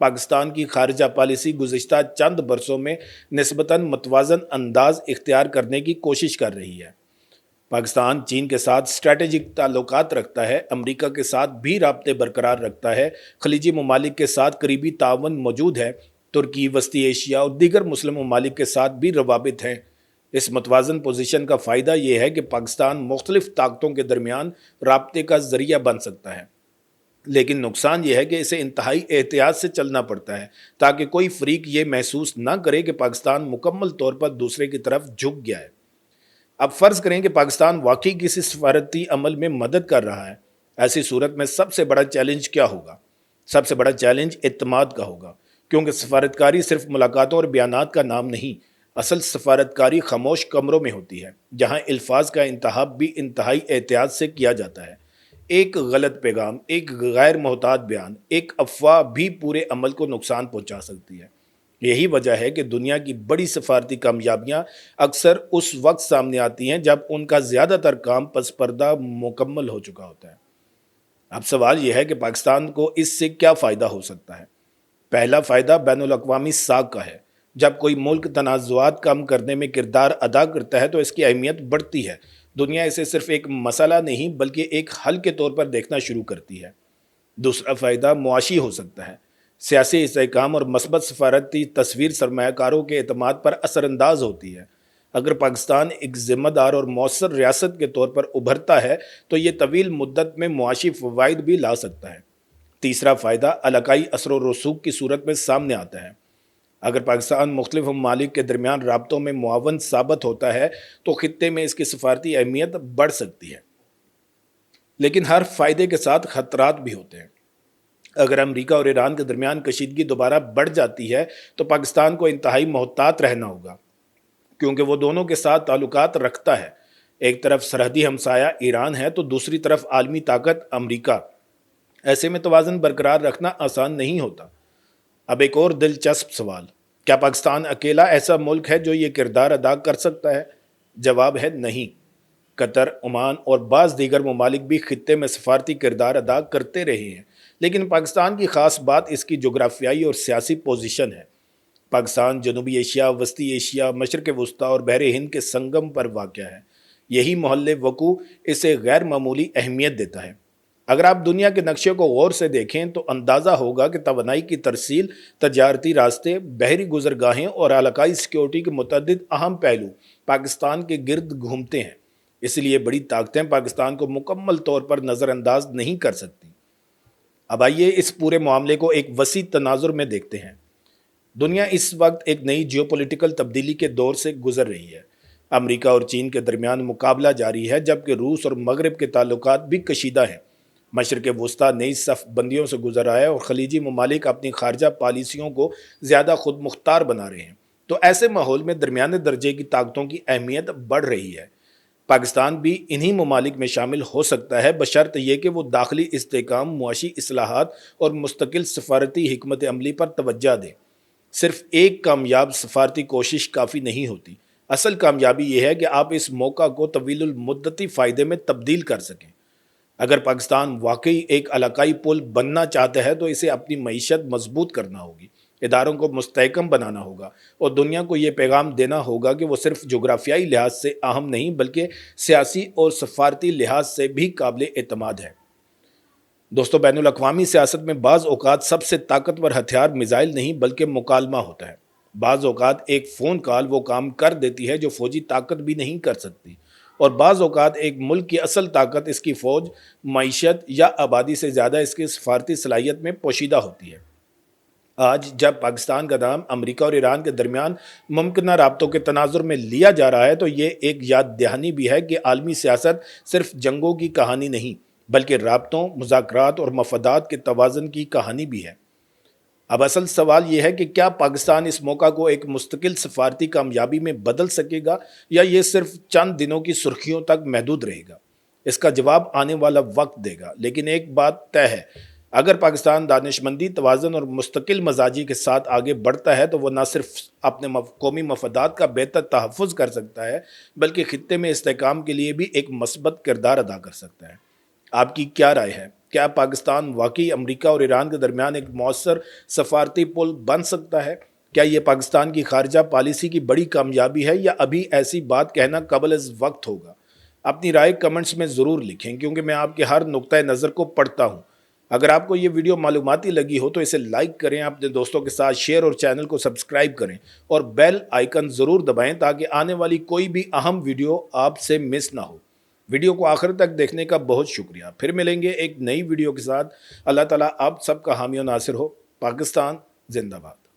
پاکستان کی خارجہ پالیسی گزشتہ چند برسوں میں نسبتاً متوازن انداز اختیار کرنے کی کوشش کر رہی ہے۔ پاکستان چین کے ساتھ اسٹریٹجک تعلقات رکھتا ہے، امریکہ کے ساتھ بھی رابطے برقرار رکھتا ہے، خلیجی ممالک کے ساتھ قریبی تعاون موجود ہے، ترکی، وسطی ایشیا اور دیگر مسلم ممالک کے ساتھ بھی روابط ہیں۔ اس متوازن پوزیشن کا فائدہ یہ ہے کہ پاکستان مختلف طاقتوں کے درمیان رابطے کا ذریعہ بن سکتا ہے، لیکن نقصان یہ ہے کہ اسے انتہائی احتیاط سے چلنا پڑتا ہے تاکہ کوئی فریق یہ محسوس نہ کرے کہ پاکستان مکمل طور پر دوسرے کی طرف جھک گیا ہے۔ اب فرض کریں کہ پاکستان واقعی کسی سفارتی عمل میں مدد کر رہا ہے، ایسی صورت میں سب سے بڑا چیلنج کیا ہوگا؟ سب سے بڑا چیلنج اعتماد کا ہوگا، کیونکہ سفارتکاری صرف ملاقاتوں اور بیانات کا نام نہیں، اصل سفارتکاری خاموش کمروں میں ہوتی ہے، جہاں الفاظ کا انتخاب بھی انتہائی احتیاط سے کیا جاتا ہے۔ ایک غلط پیغام، ایک غیر محتاط بیان، ایک افواہ بھی پورے عمل کو نقصان پہنچا سکتی ہے۔ یہی وجہ ہے کہ دنیا کی بڑی سفارتی کامیابیاں اکثر اس وقت سامنے آتی ہیں جب ان کا زیادہ تر کام پس پردہ مکمل ہو چکا ہوتا ہے۔ اب سوال یہ ہے کہ پاکستان کو اس سے کیا فائدہ ہو سکتا ہے؟ پہلا فائدہ بین الاقوامی ساکھ کا ہے۔ جب کوئی ملک تنازعات کم کرنے میں کردار ادا کرتا ہے تو اس کی اہمیت بڑھتی ہے۔ دنیا اسے صرف ایک مسئلہ نہیں بلکہ ایک حل کے طور پر دیکھنا شروع کرتی ہے۔ دوسرا فائدہ معاشی ہو سکتا ہے۔ سیاسی استحکام اور مثبت سفارتی تصویر سرمایہ کاروں کے اعتماد پر اثر انداز ہوتی ہے۔ اگر پاکستان ایک ذمہ دار اور مؤثر ریاست کے طور پر ابھرتا ہے تو یہ طویل مدت میں معاشی فوائد بھی لا سکتا ہے۔ تیسرا فائدہ علاقائی اثر و رسوخ کی صورت میں سامنے آتا ہے۔ اگر پاکستان مختلف ممالک کے درمیان رابطوں میں معاون ثابت ہوتا ہے تو خطے میں اس کی سفارتی اہمیت بڑھ سکتی ہے، لیکن ہر فائدے کے ساتھ خطرات بھی ہوتے ہیں۔ اگر امریکہ اور ایران کے درمیان کشیدگی دوبارہ بڑھ جاتی ہے تو پاکستان کو انتہائی محتاط رہنا ہوگا، کیونکہ وہ دونوں کے ساتھ تعلقات رکھتا ہے۔ ایک طرف سرحدی ہمسایہ ایران ہے تو دوسری طرف عالمی طاقت امریکہ۔ ایسے میں توازن برقرار رکھنا آسان نہیں ہوتا۔ اب ایک اور دلچسپ سوال، کیا پاکستان اکیلا ایسا ملک ہے جو یہ کردار ادا کر سکتا ہے؟ جواب ہے نہیں۔ قطر، عمان اور بعض دیگر ممالک بھی خطے میں سفارتی کردار ادا کرتے رہے ہیں، لیکن پاکستان کی خاص بات اس کی جغرافیائی اور سیاسی پوزیشن ہے۔ پاکستان جنوبی ایشیا، وسطی ایشیا، مشرق وسطیٰ اور بحر ہند کے سنگم پر واقع ہے۔ یہی محل وقوع اسے غیر معمولی اہمیت دیتا ہے۔ اگر آپ دنیا کے نقشے کو غور سے دیکھیں تو اندازہ ہوگا کہ توانائی کی ترسیل، تجارتی راستے، بحری گزرگاہیں اور علاقائی سیکیورٹی کے متعدد اہم پہلو پاکستان کے گرد گھومتے ہیں۔ اس لیے بڑی طاقتیں پاکستان کو مکمل طور پر نظر انداز نہیں کر سکتی۔ اب آئیے اس پورے معاملے کو ایک وسیع تناظر میں دیکھتے ہیں۔ دنیا اس وقت ایک نئی جیوپولیٹیکل تبدیلی کے دور سے گزر رہی ہے۔ امریکہ اور چین کے درمیان مقابلہ جاری ہے، جبکہ روس اور مغرب کے تعلقات بھی کشیدہ ہیں۔ مشرق وسطیٰ نئی صف بندیوں سے گزر رہا ہے اور خلیجی ممالک اپنی خارجہ پالیسیوں کو زیادہ خود مختار بنا رہے ہیں۔ تو ایسے ماحول میں درمیانے درجے کی طاقتوں کی اہمیت بڑھ رہی ہے۔ پاکستان بھی انہی ممالک میں شامل ہو سکتا ہے، بشرط یہ کہ وہ داخلی استحکام، معاشی اصلاحات اور مستقل سفارتی حکمت عملی پر توجہ دے۔ صرف ایک کامیاب سفارتی کوشش کافی نہیں ہوتی۔ اصل کامیابی یہ ہے کہ آپ اس موقع کو طویل المدتی فائدے میں تبدیل کر سکیں۔ اگر پاکستان واقعی ایک علاقائی پل بننا چاہتا ہے تو اسے اپنی معیشت مضبوط کرنا ہوگی، اداروں کو مستحکم بنانا ہوگا اور دنیا کو یہ پیغام دینا ہوگا کہ وہ صرف جغرافیائی لحاظ سے اہم نہیں بلکہ سیاسی اور سفارتی لحاظ سے بھی قابل اعتماد ہے۔ دوستو، بین الاقوامی سیاست میں بعض اوقات سب سے طاقتور ہتھیار میزائل نہیں بلکہ مکالمہ ہوتا ہے۔ بعض اوقات ایک فون کال وہ کام کر دیتی ہے جو فوجی طاقت بھی نہیں کر سکتی، اور بعض اوقات ایک ملک کی اصل طاقت اس کی فوج، معیشت یا آبادی سے زیادہ اس کی سفارتی صلاحیت میں پوشیدہ ہوتی ہے۔ آج جب پاکستان کا نام امریکہ اور ایران کے درمیان ممکنہ رابطوں کے تناظر میں لیا جا رہا ہے تو یہ ایک یاد دہانی بھی ہے کہ عالمی سیاست صرف جنگوں کی کہانی نہیں بلکہ رابطوں، مذاکرات اور مفادات کے توازن کی کہانی بھی ہے۔ اب اصل سوال یہ ہے کہ کیا پاکستان اس موقع کو ایک مستقل سفارتی کامیابی میں بدل سکے گا یا یہ صرف چند دنوں کی سرخیوں تک محدود رہے گا؟ اس کا جواب آنے والا وقت دے گا، لیکن ایک بات طے ہے، اگر پاکستان دانشمندی، توازن اور مستقل مزاجی کے ساتھ آگے بڑھتا ہے تو وہ نہ صرف اپنے قومی مفادات کا بہتر تحفظ کر سکتا ہے بلکہ خطے میں استحکام کے لیے بھی ایک مثبت کردار ادا کر سکتا ہے۔ آپ کی کیا رائے ہے؟ کیا پاکستان واقعی امریکہ اور ایران کے درمیان ایک مؤثر سفارتی پل بن سکتا ہے؟ کیا یہ پاکستان کی خارجہ پالیسی کی بڑی کامیابی ہے یا ابھی ایسی بات کہنا قبل از وقت ہوگا؟ اپنی رائے کمنٹس میں ضرور لکھیں کیونکہ میں آپ کے ہر نقطۂ نظر کو پڑھتا ہوں۔ اگر آپ کو یہ ویڈیو معلوماتی لگی ہو تو اسے لائک کریں، اپنے دوستوں کے ساتھ شیئر اور چینل کو سبسکرائب کریں اور بیل آئیکن ضرور دبائیں تاکہ آنے والی کوئی بھی اہم ویڈیو آپ سے مس نہ ہو۔ ویڈیو کو آخر تک دیکھنے کا بہت شکریہ۔ پھر ملیں گے ایک نئی ویڈیو کے ساتھ۔ اللہ تعالیٰ آپ سب کا حامی و ناصر ہو۔ پاکستان زندہ باد۔